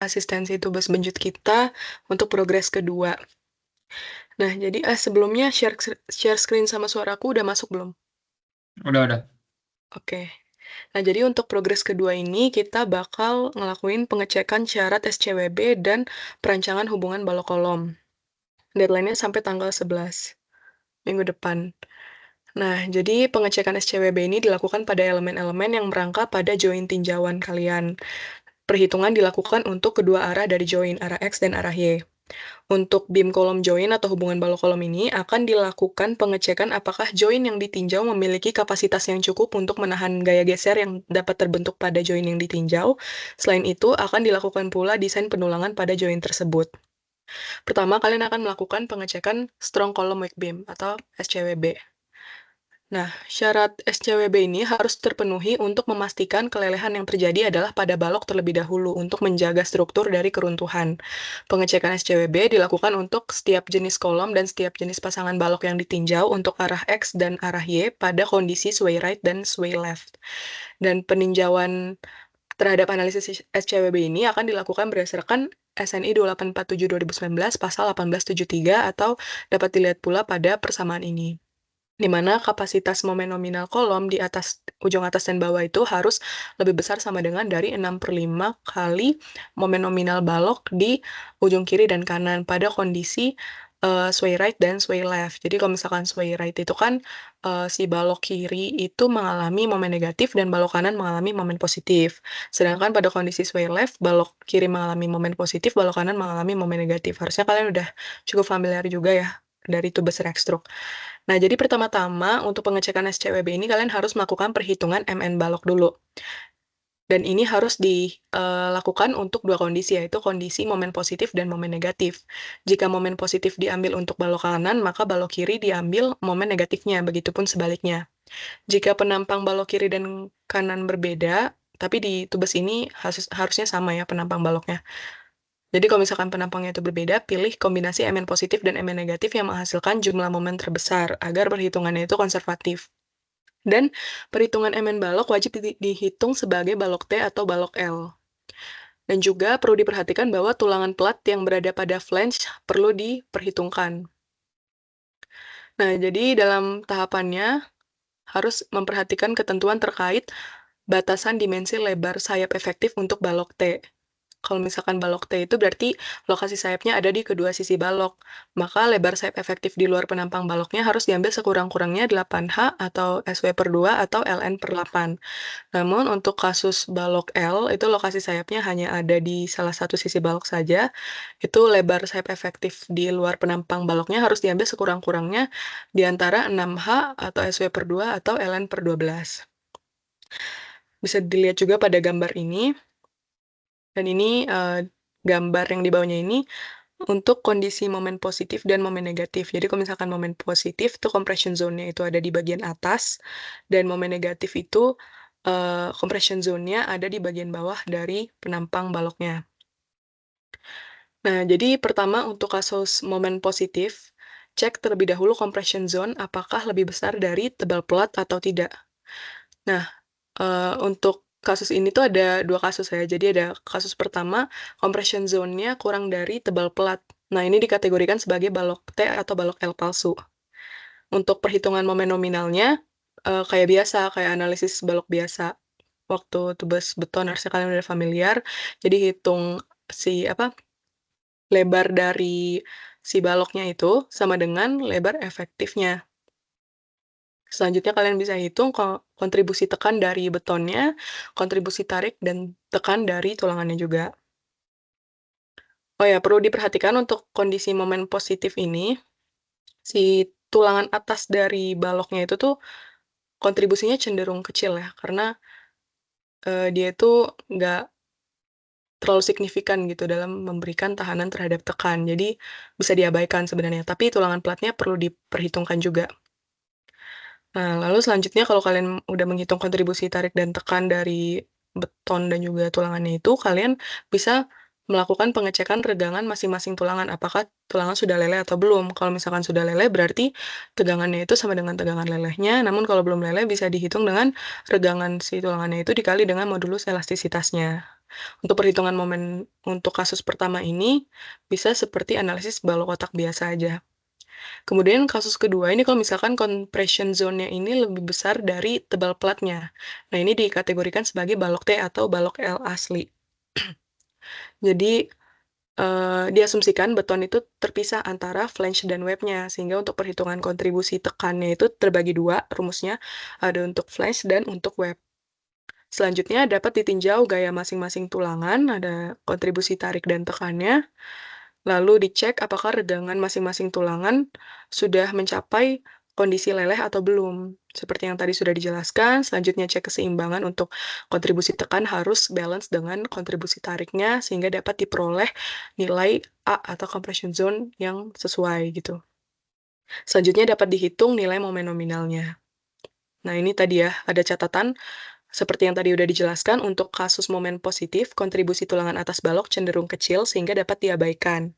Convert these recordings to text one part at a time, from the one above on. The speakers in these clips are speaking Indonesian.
asistensi tugas benjut kita untuk progres kedua. Nah, jadi sebelumnya share screen sama suaraku udah masuk belum? Udah. Oke. Nah, jadi untuk progres kedua ini kita bakal ngelakuin pengecekan syarat SCWB dan perancangan hubungan balok kolom. Deadline-nya sampai tanggal 11 minggu depan. Nah, jadi pengecekan SCWB ini dilakukan pada elemen-elemen yang merangkap pada join tinjauan kalian. Perhitungan dilakukan untuk kedua arah dari join, arah X dan arah Y. Untuk beam kolom join atau hubungan balok kolom ini akan dilakukan pengecekan apakah join yang ditinjau memiliki kapasitas yang cukup untuk menahan gaya geser yang dapat terbentuk pada join yang ditinjau. Selain itu, akan dilakukan pula desain penulangan pada join tersebut. Pertama, kalian akan melakukan pengecekan strong column weak beam atau SCWB. Nah, syarat SCWB ini harus terpenuhi untuk memastikan kelelehan yang terjadi adalah pada balok terlebih dahulu untuk menjaga struktur dari keruntuhan. Pengecekan SCWB dilakukan untuk setiap jenis kolom dan setiap jenis pasangan balok yang ditinjau untuk arah X dan arah Y pada kondisi sway right dan sway left. Dan peninjauan terhadap analisis SCWB ini akan dilakukan berdasarkan SNI 2847/2019 pasal 1873 atau dapat dilihat pula pada persamaan ini, di mana kapasitas momen nominal kolom di atas ujung atas dan bawah itu harus lebih besar sama dengan dari 6/5 kali momen nominal balok di ujung kiri dan kanan pada kondisi sway right dan sway left. Jadi kalau misalkan sway right itu kan si balok kiri itu mengalami momen negatif dan balok kanan mengalami momen positif. Sedangkan pada kondisi sway left, balok kiri mengalami momen positif, balok kanan mengalami momen negatif. Harusnya kalian udah cukup familiar juga ya dari tubes rekstruk. Nah, jadi pertama-tama untuk pengecekan SCWB ini kalian harus melakukan perhitungan MN balok dulu. Dan ini harus dilakukan untuk dua kondisi, yaitu kondisi momen positif dan momen negatif. Jika momen positif diambil untuk balok kanan, maka balok kiri diambil momen negatifnya, begitupun sebaliknya. Jika penampang balok kiri dan kanan berbeda, tapi di tubes ini harusnya sama ya penampang baloknya. Jadi kalau misalkan penampangnya itu berbeda, pilih kombinasi MN positif dan MN negatif yang menghasilkan jumlah momen terbesar, agar perhitungannya itu konservatif. Dan perhitungan MN balok wajib dihitung sebagai balok T atau balok L. Dan juga perlu diperhatikan bahwa tulangan plat yang berada pada flange perlu diperhitungkan. Nah, jadi dalam tahapannya harus memperhatikan ketentuan terkait batasan dimensi lebar sayap efektif untuk balok T. Kalau misalkan balok T itu berarti lokasi sayapnya ada di kedua sisi balok. Maka lebar sayap efektif di luar penampang baloknya harus diambil sekurang-kurangnya 8H atau SW/2 atau LN/8. Namun untuk kasus balok L, itu lokasi sayapnya hanya ada di salah satu sisi balok saja. Itu lebar sayap efektif di luar penampang baloknya harus diambil sekurang-kurangnya di antara 6H atau SW/2 atau LN/12. Bisa dilihat juga pada gambar ini. Dan ini gambar yang di bawahnya ini untuk kondisi momen positif dan momen negatif. Jadi kalau misalkan momen positif tuh compression zone-nya itu ada di bagian atas, dan momen negatif itu compression zone-nya ada di bagian bawah dari penampang baloknya. Nah, jadi pertama untuk kasus momen positif, cek terlebih dahulu compression zone apakah lebih besar dari tebal plat atau tidak. Nah, untuk kasus ini tuh ada dua kasus ya. Jadi ada kasus pertama, compression zone-nya kurang dari tebal plat. Nah, ini dikategorikan sebagai balok T atau balok L palsu. Untuk perhitungan momen nominalnya, kayak biasa, kayak analisis balok biasa. Waktu tubes beton, harusnya kalian udah familiar. Jadi hitung lebar dari si baloknya itu sama dengan lebar efektifnya. Selanjutnya kalian bisa hitung kontribusi tekan dari betonnya, kontribusi tarik, dan tekan dari tulangannya juga. Oh ya, perlu diperhatikan untuk kondisi momen positif ini, si tulangan atas dari baloknya itu tuh kontribusinya cenderung kecil ya, karena dia itu nggak terlalu signifikan gitu dalam memberikan tahanan terhadap tekan. Jadi bisa diabaikan sebenarnya, tapi tulangan platnya perlu diperhitungkan juga. Nah, lalu selanjutnya kalau kalian udah menghitung kontribusi tarik dan tekan dari beton dan juga tulangannya itu, kalian bisa melakukan pengecekan regangan masing-masing tulangan, apakah tulangan sudah leleh atau belum. Kalau misalkan sudah leleh, berarti tegangannya itu sama dengan tegangan lelehnya, namun kalau belum leleh bisa dihitung dengan regangan si tulangannya itu dikali dengan modulus elastisitasnya. Untuk perhitungan momen untuk kasus pertama ini, bisa seperti analisis balok otak biasa aja. Kemudian kasus kedua ini kalau misalkan compression zone-nya ini lebih besar dari tebal platnya. Nah, ini dikategorikan sebagai balok T atau balok L asli. Jadi, diasumsikan beton itu terpisah antara flange dan webnya, sehingga untuk perhitungan kontribusi tekannya itu terbagi dua rumusnya, ada untuk flange dan untuk web. Selanjutnya dapat ditinjau gaya masing-masing tulangan, ada kontribusi tarik dan tekannya, lalu dicek apakah regangan masing-masing tulangan sudah mencapai kondisi leleh atau belum. Seperti yang tadi sudah dijelaskan, selanjutnya cek keseimbangan untuk kontribusi tekan harus balance dengan kontribusi tariknya sehingga dapat diperoleh nilai A atau compression zone yang sesuai gitu. Selanjutnya dapat dihitung nilai momen nominalnya. Nah, ini tadi ya, ada catatan seperti yang tadi udah dijelaskan, untuk kasus momen positif, kontribusi tulangan atas balok cenderung kecil sehingga dapat diabaikan.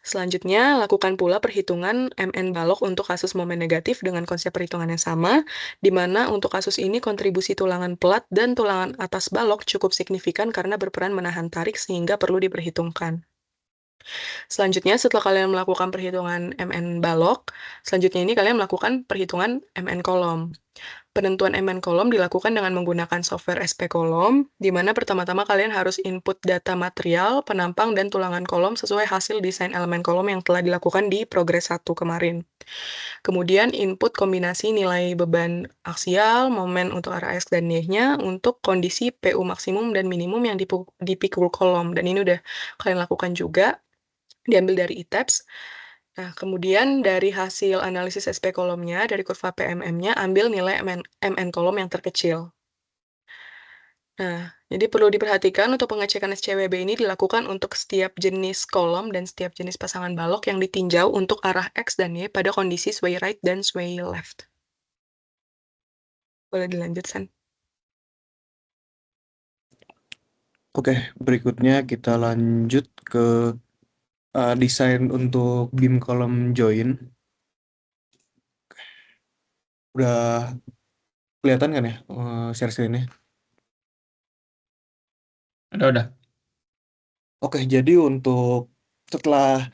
Selanjutnya, lakukan pula perhitungan MN balok untuk kasus momen negatif dengan konsep perhitungan yang sama, di mana untuk kasus ini kontribusi tulangan pelat dan tulangan atas balok cukup signifikan karena berperan menahan tarik sehingga perlu diperhitungkan. Selanjutnya, setelah kalian melakukan perhitungan MN balok, selanjutnya ini kalian melakukan perhitungan MN kolom. Penentuan MN kolom dilakukan dengan menggunakan software SP Kolom, di mana pertama-tama kalian harus input data material, penampang, dan tulangan kolom sesuai hasil desain elemen kolom yang telah dilakukan di Progres 1 kemarin. Kemudian input kombinasi nilai beban aksial, momen untuk arah X dan Y-nya untuk kondisi PU maksimum dan minimum yang dipikul kolom. Dan ini udah kalian lakukan juga, diambil dari ITAPS. Nah, kemudian dari hasil analisis SP kolomnya, dari kurva PMM-nya, ambil nilai MN kolom yang terkecil. Nah, jadi perlu diperhatikan untuk pengecekan SCWB ini dilakukan untuk setiap jenis kolom dan setiap jenis pasangan balok yang ditinjau untuk arah X dan Y pada kondisi sway right dan sway left. Boleh dilanjut, San? Oke, berikutnya kita lanjut ke desain untuk beam column join. Udah kelihatan kan ya share screen-nya? Udah. Oke, jadi untuk setelah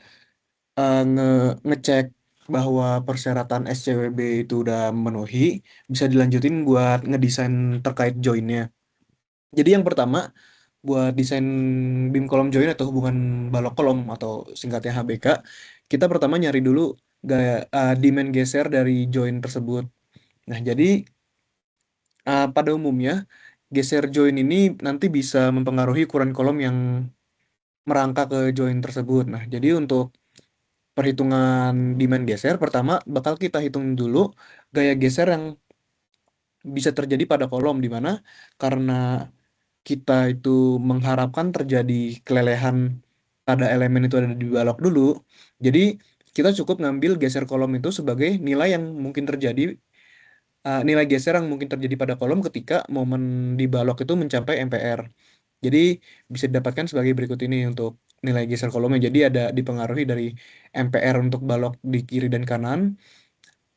ngecek bahwa persyaratan SCWB itu udah memenuhi, bisa dilanjutin buat ngedesain terkait joinnya. Jadi yang pertama, buat desain beam kolom join atau hubungan balok kolom atau singkatnya HBK, kita pertama nyari dulu gaya dimen geser dari join tersebut. Nah, jadi pada umumnya geser join ini nanti bisa mempengaruhi ukuran kolom yang merangka ke join tersebut. Nah, jadi untuk perhitungan dimen geser, pertama bakal kita hitung dulu gaya geser yang bisa terjadi pada kolom, di mana karena kita itu mengharapkan terjadi kelelehan pada elemen itu ada di balok dulu, jadi kita cukup ngambil geser kolom itu sebagai nilai yang mungkin terjadi, nilai geser yang mungkin terjadi pada kolom ketika momen di balok itu mencapai MPR. Jadi bisa didapatkan sebagai berikut ini untuk nilai geser kolomnya. Jadi ada dipengaruhi dari MPR untuk balok di kiri dan kanan,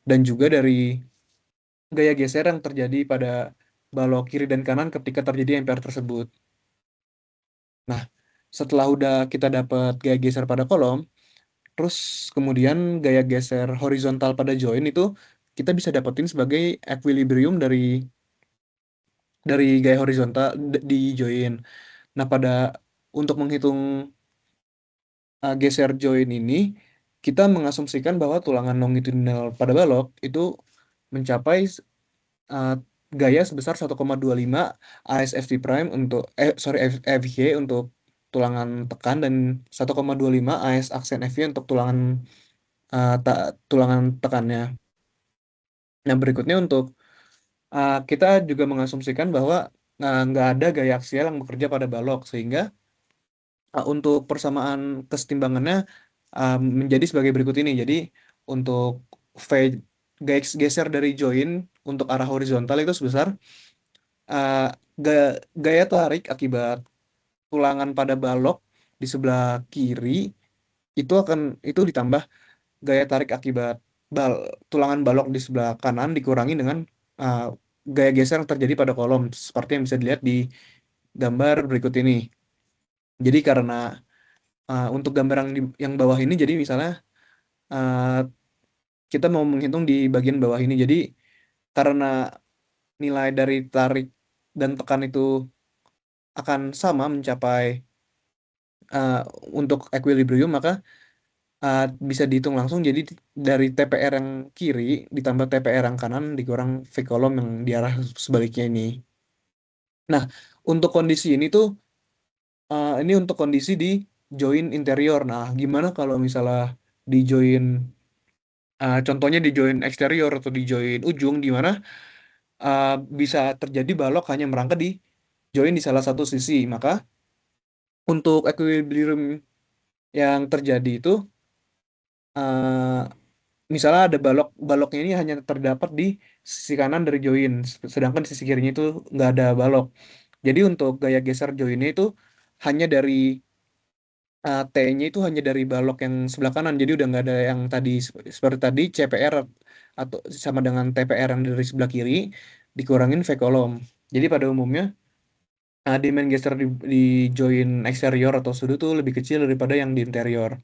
dan juga dari gaya geser yang terjadi pada balok kiri dan kanan ketika terjadi MPR tersebut. Nah, setelah udah kita dapat gaya geser pada kolom, terus kemudian gaya geser horizontal pada join itu kita bisa dapetin sebagai equilibrium dari gaya horizontal di join. Nah, untuk menghitung geser join ini, kita mengasumsikan bahwa tulangan longitudinal pada balok itu mencapai uh, gaya sebesar 1,25 ASFV prime FK untuk tulangan tekan dan 1,25 AS aksen FV untuk tulangan tekannya. Nah, berikutnya untuk kita juga mengasumsikan bahwa nggak ada gaya aksial yang bekerja pada balok, sehingga untuk persamaan kesetimbangannya menjadi sebagai berikut ini. Jadi untuk V geser dari join untuk arah horizontal itu sebesar uh, gaya tarik akibat tulangan pada balok di sebelah kiri itu ditambah gaya tarik akibat bal tulangan balok di sebelah kanan dikurangi dengan uh, gaya geser yang terjadi pada kolom seperti yang bisa dilihat di gambar berikut ini. Jadi karena untuk gambar yang bawah ini, jadi misalnya uh, kita mau menghitung di bagian bawah ini. Jadi karena nilai dari tarik dan tekan itu akan sama mencapai uh, untuk equilibrium, maka uh, bisa dihitung langsung. Jadi dari TPR yang kiri ditambah TPR yang kanan dikurang V kolom yang di arah sebaliknya ini. Nah, untuk kondisi ini tuh ini untuk kondisi di join interior. Nah, gimana kalau misalnya di join contohnya di join eksterior atau di join ujung di mana uh, bisa terjadi balok hanya merangkak di join di salah satu sisi. Maka untuk equilibrium yang terjadi itu uh, misalnya ada baloknya ini hanya terdapat di sisi kanan dari join, sedangkan di sisi kirinya itu nggak ada balok. Jadi untuk gaya geser joinnya itu hanya dari T-nya itu hanya dari balok yang sebelah kanan. Jadi udah nggak ada yang tadi seperti tadi CPR atau sama dengan TPR yang dari sebelah kiri dikurangin V kolom. Jadi pada umumnya demand geser di join eksterior atau sudut tuh lebih kecil daripada yang di interior.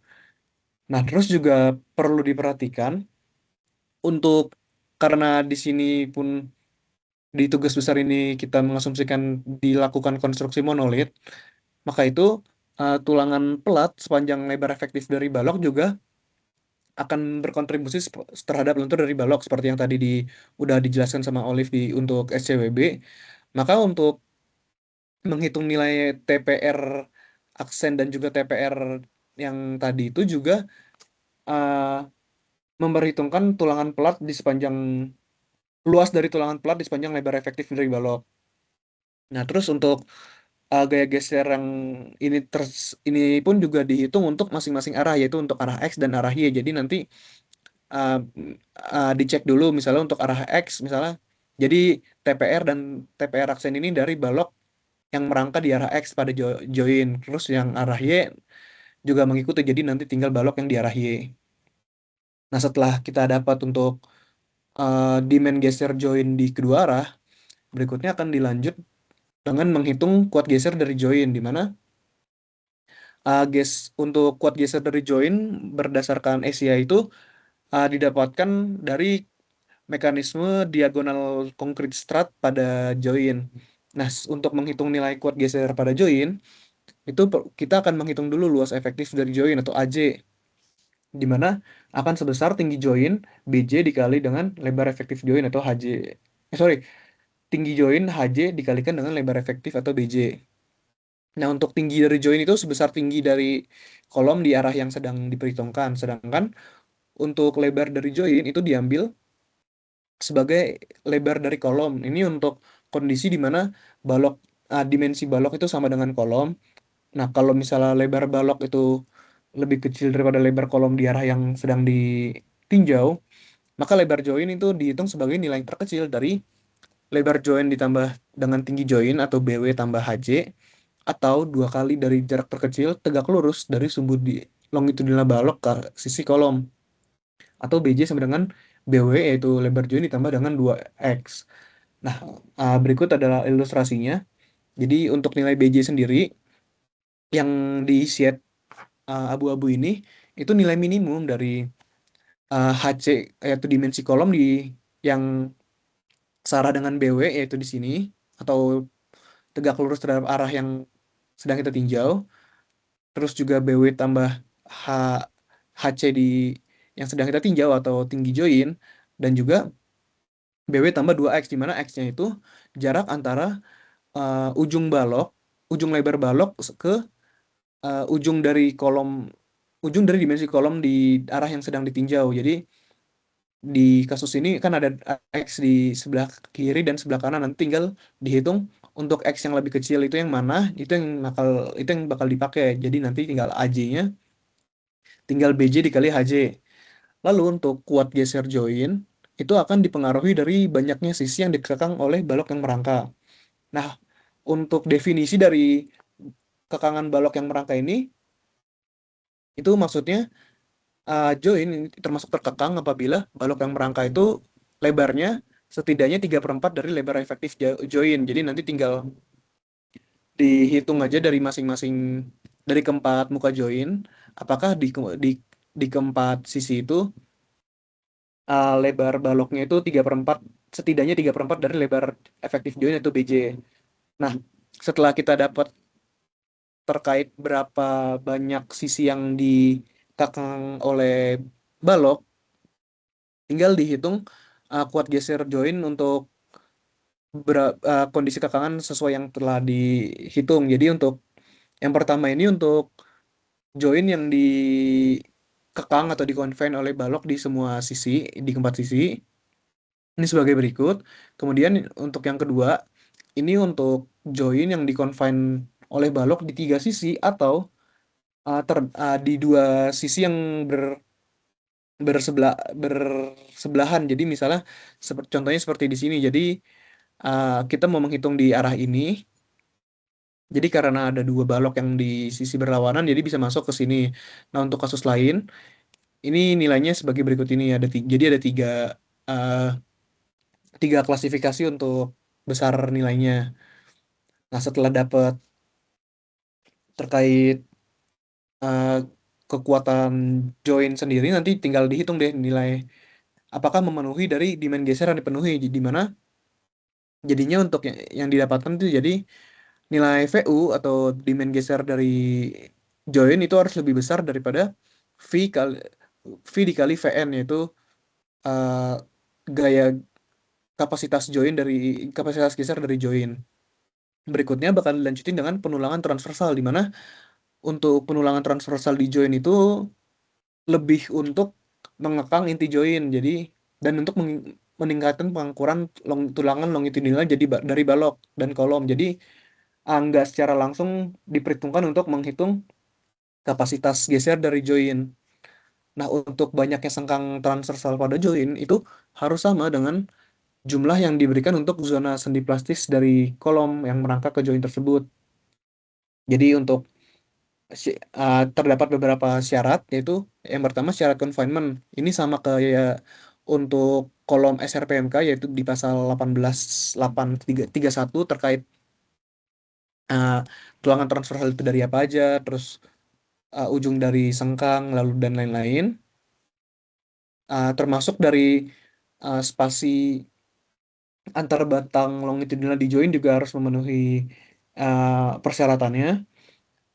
Nah, terus juga perlu diperhatikan untuk karena di sini pun di tugas besar ini kita mengasumsikan dilakukan konstruksi monolit, maka itu tulangan pelat sepanjang lebar efektif dari balok juga akan berkontribusi terhadap lentur dari balok seperti yang tadi udah dijelaskan sama Olive untuk SCWB. Maka untuk menghitung nilai TPR aksen dan juga TPR yang tadi itu juga uh, memperhitungkan tulangan pelat di sepanjang luas dari tulangan pelat di sepanjang lebar efektif dari balok. Nah, terus untuk gaya geser yang ini pun juga dihitung untuk masing-masing arah, yaitu untuk arah X dan arah Y. Jadi nanti uh, dicek dulu misalnya untuk arah X misalnya. Jadi TPR dan TPR aksen ini dari balok yang merangkak di arah X pada join. Terus yang arah Y juga mengikuti. Jadi nanti tinggal balok yang di arah Y. Nah, setelah kita dapat untuk demand geser join di kedua arah, berikutnya akan dilanjut dengan menghitung kuat geser dari join, di mana untuk kuat geser dari join berdasarkan SIA itu didapatkan dari mekanisme diagonal konkrit strat pada join. Nah, untuk menghitung nilai kuat geser pada join, itu kita akan menghitung dulu luas efektif dari join atau AJ, di mana akan sebesar tinggi join BJ dikali dengan lebar efektif join atau HJ. Sorry, tinggi join HJ dikalikan dengan lebar efektif atau BJ. Nah, untuk tinggi dari join itu sebesar tinggi dari kolom di arah yang sedang diperhitungkan. Sedangkan untuk lebar dari join itu diambil sebagai lebar dari kolom. Ini untuk kondisi di mana balok dimensi balok itu sama dengan kolom. Nah, kalau misalnya lebar balok itu lebih kecil daripada lebar kolom di arah yang sedang ditinjau, maka lebar join itu dihitung sebagai nilai yang terkecil dari lebar join ditambah dengan tinggi join atau BW tambah HJ, atau dua kali dari jarak terkecil tegak lurus dari sumbu di longitudinal balok ke sisi kolom, atau BJ sama dengan BW yaitu lebar join ditambah dengan 2X. Nah, berikut adalah ilustrasinya. Jadi untuk nilai BJ sendiri yang di sheet abu-abu ini itu nilai minimum dari HC yaitu dimensi kolom yang searah dengan BW yaitu di sini, atau tegak lurus terhadap arah yang sedang kita tinjau. Terus juga BW tambah H, HC yang sedang kita tinjau atau tinggi join, dan juga BW tambah 2X di mana X-nya itu jarak antara ujung balok, ujung lebar balok ke ujung dari dimensi kolom di arah yang sedang ditinjau. Jadi di kasus ini kan ada X di sebelah kiri dan sebelah kanan. Nanti tinggal dihitung untuk X yang lebih kecil itu yang mana, itu yang bakal dipakai. Jadi nanti tinggal AJ-nya, tinggal BJ dikali HJ. Lalu untuk kuat geser join itu akan dipengaruhi dari banyaknya sisi yang dikekang oleh balok yang merangkak. Nah, untuk definisi dari kekangan balok yang merangkak ini, itu maksudnya join ini termasuk terkekang apabila balok yang merangkak itu lebarnya setidaknya 3/4 dari lebar efektif join. Jadi nanti tinggal dihitung aja dari masing-masing dari keempat muka join, apakah di keempat sisi itu lebar baloknya itu 3/4, setidaknya 3/4 dari lebar efektif join itu BJ. Nah, setelah kita dapat terkait berapa banyak sisi yang dikekang oleh balok, tinggal dihitung kuat geser join untuk kondisi kekangan sesuai yang telah dihitung. Jadi untuk yang pertama ini untuk join yang dikekang atau dikonven oleh balok di semua sisi, di keempat sisi, ini sebagai berikut. Kemudian untuk yang kedua, ini untuk join yang dikonven oleh balok di tiga sisi atau di dua sisi yang bersebelahan. Jadi misalnya seperti contohnya seperti di sini. Jadi kita mau menghitung di arah ini. Jadi karena ada dua balok yang di sisi berlawanan, jadi bisa masuk ke sini. Nah untuk kasus lain, ini nilainya sebagai berikut ini. Jadi ada uh, tiga klasifikasi untuk besar nilainya. Nah setelah dapat terkait uh, kekuatan join sendiri, nanti tinggal dihitung deh nilai apakah memenuhi dari demand geser yang dipenuhi. Di mana jadinya untuk yang didapatkan itu jadi nilai VU atau demand geser dari join itu harus lebih besar daripada V kali V dikali VN, yaitu uh, gaya kapasitas geser dari join. Berikutnya bakal dilanjutin dengan penulangan transversal, di mana untuk penulangan transversal di join itu lebih untuk mengekang inti join. Jadi dan untuk meningkatkan pengukuran tulangan longitudinal jadi dari balok dan kolom. Jadi nggak secara langsung diperhitungkan untuk menghitung kapasitas geser dari join. Nah, untuk banyaknya sengkang transversal pada join itu harus sama dengan jumlah yang diberikan untuk zona sendi plastis dari kolom yang merangkak ke join tersebut. Jadi untuk terdapat beberapa syarat, yaitu yang pertama syarat confinement. Ini sama kayak untuk kolom SRPMK, yaitu di pasal 18.831 terkait uh, tulangan transversal itu dari apa aja, terus ujung dari sengkang, lalu dan lain-lain. Termasuk dari spasi antar batang longitudinal di join juga harus memenuhi persyaratannya.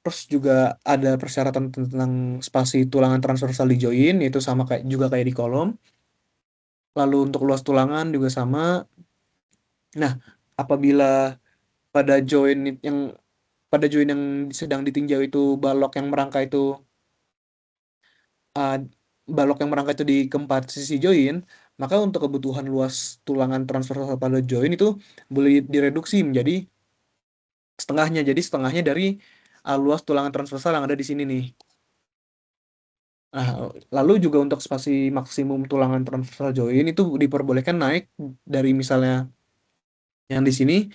Terus juga ada persyaratan tentang spasi tulangan transversal di join, itu sama kayak juga kayak di kolom. Lalu untuk luas tulangan juga sama. Nah, apabila pada join yang pada join yang sedang ditinjau itu balok yang merangkai itu uh, balok yang merangkai itu di keempat sisi join, maka untuk kebutuhan luas tulangan transversal pada join itu boleh direduksi menjadi setengahnya. Jadi setengahnya dari luas tulangan transversal yang ada di sini nih. Nah, lalu juga untuk spasi maksimum tulangan transversal join itu diperbolehkan naik dari misalnya yang di sini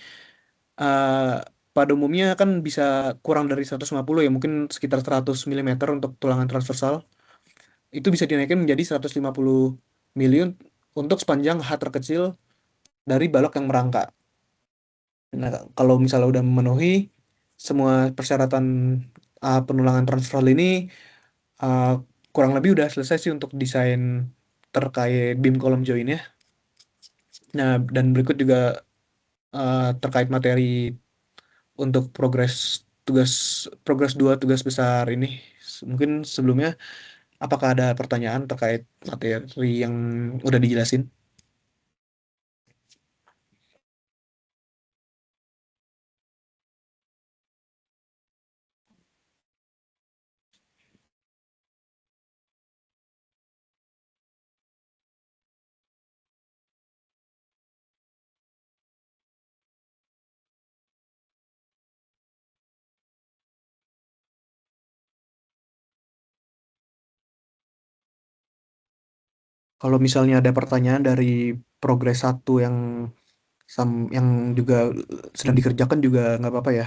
uh, pada umumnya kan bisa kurang dari 150 ya, mungkin sekitar 100 mm untuk tulangan transversal. Itu bisa dinaikkan menjadi 150 mm untuk sepanjang H terkecil dari balok yang merangkak. Nah, kalau misalnya udah memenuhi semua persyaratan penulangan transversal ini, uh, kurang lebih udah selesai sih untuk desain terkait beam column join ya. Nah, dan berikut juga terkait materi untuk tugas progres 2 tugas besar ini. Mungkin sebelumnya apakah ada pertanyaan terkait materi yang udah dijelasin? Kalau misalnya ada pertanyaan dari progres satu yang juga sedang dikerjakan juga nggak apa-apa ya.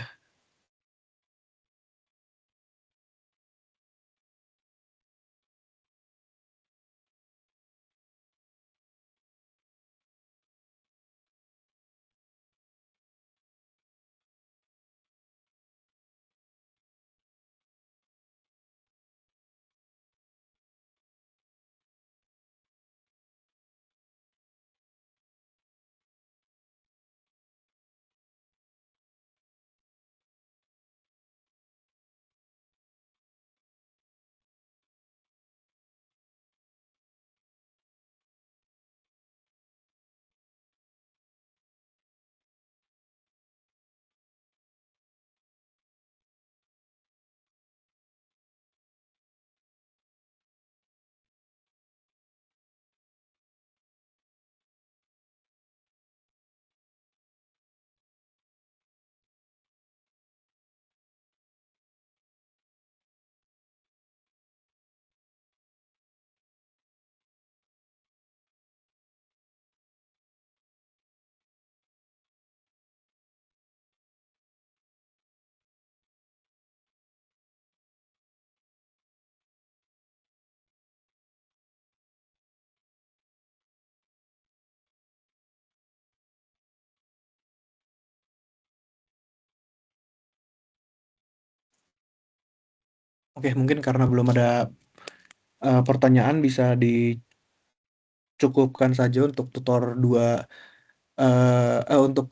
Oke, mungkin karena belum ada pertanyaan bisa dicukupkan saja untuk tutor 2 untuk